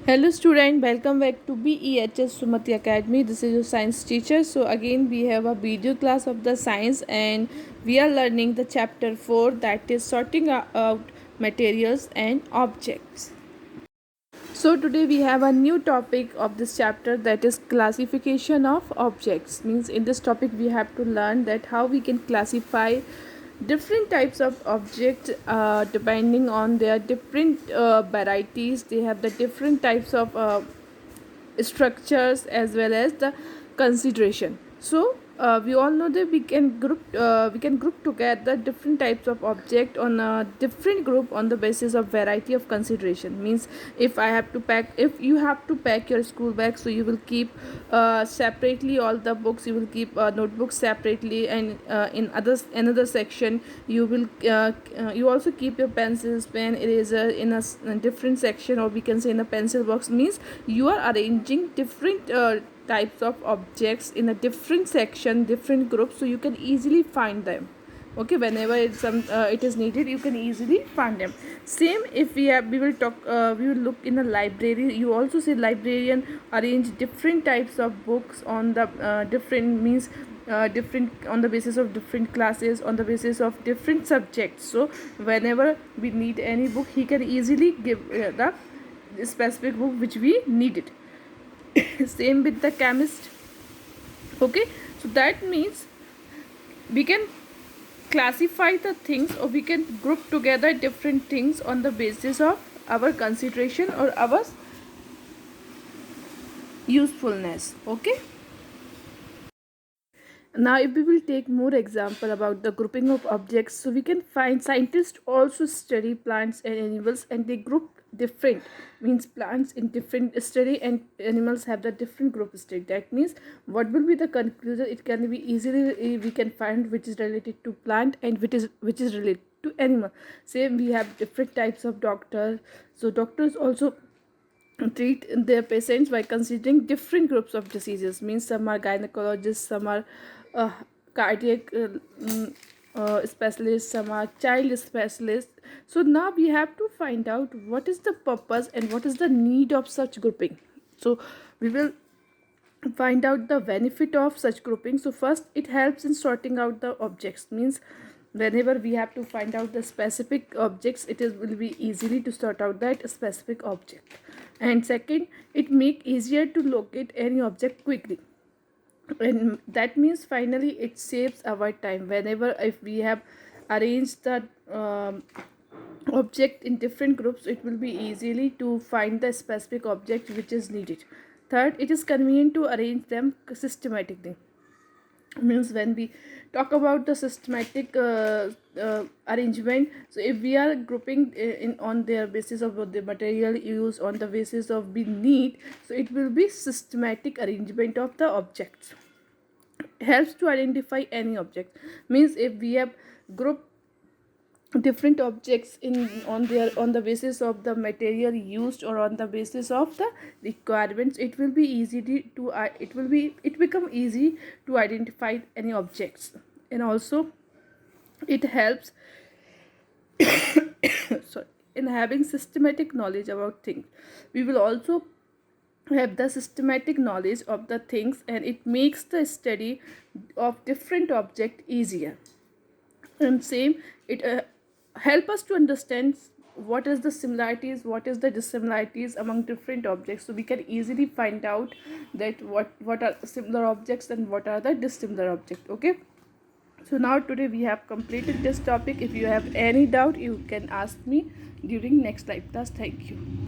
Hello student, welcome back to BEHS Sumati Academy. This is your science teacher. So again we have a video class of the science and we are learning the chapter 4, that is sorting out materials and objects. So today we have a new topic of this chapter, that is classification of objects. Means in this topic we have to learn that how we can classify different types of objects depending on their different varieties. They have the different types of structures as well as the consideration. So we all know that we can group together different types of object on a different group on the basis of variety of consideration. Means if you have to pack your school bag, so you will keep separately all the books, you will keep notebooks separately, and in another section you will you also keep your pencils, pen, eraser in a different section, or we can say in a pencil box. Means you are arranging different types of objects in a different section, different groups, so you can easily find them. Okay, whenever it is needed, you can easily find them. Same if we will talk we will look in a library. You also see librarian arrange different types of books on the different means different on the basis of different classes, on the basis of different subjects. So whenever we need any book, he can easily give the specific book which we needed. Same with the chemist. Okay, so that means we can classify the things, or we can group together different things on the basis of our consideration or our usefulness. Okay, now if we will take more example about the grouping of objects, so we can find scientists also study plants and animals, and they group different. Means plants in different study and animals have the different group study. That means what will be the conclusion? It can be easily we can find which is related to plant and which is related to animal. Same, we have different types of doctors. So doctors also treat their patients by considering different groups of diseases. Means some are gynecologists, some are uh, cardiac specialists, some are child specialists. So now we have to find out what is the purpose and what is the need of such grouping. So we will find out the benefit of such grouping. So first, it helps in sorting out the objects. Means whenever we have to find out the specific objects, will be easily to sort out that specific object. And second, it make easier to locate any object quickly, and that means finally it saves our time. Whenever if we have arranged the object in different groups, it will be easily to find the specific object which is needed. Third, it is convenient to arrange them systematically. Means when we talk about the systematic arrangement, so if we are grouping in on their basis of the material used, on the basis of we need, so it will be systematic arrangement of the objects. Helps to identify any object. Means if we have grouped different objects in on the basis of the material used, or on the basis of the requirements, it will be it become easy to identify any objects. And also it helps sorry, in having systematic knowledge about things. We will also have the systematic knowledge of the things, and it makes the study of different object easier. And same, it help us to understand what is the similarities, what is the dissimilarities among different objects, so we can easily find out that what are similar objects and what are the dissimilar objects. Okay, so now today we have completed this topic. If you have any doubt, you can ask me during next live class. Thank you.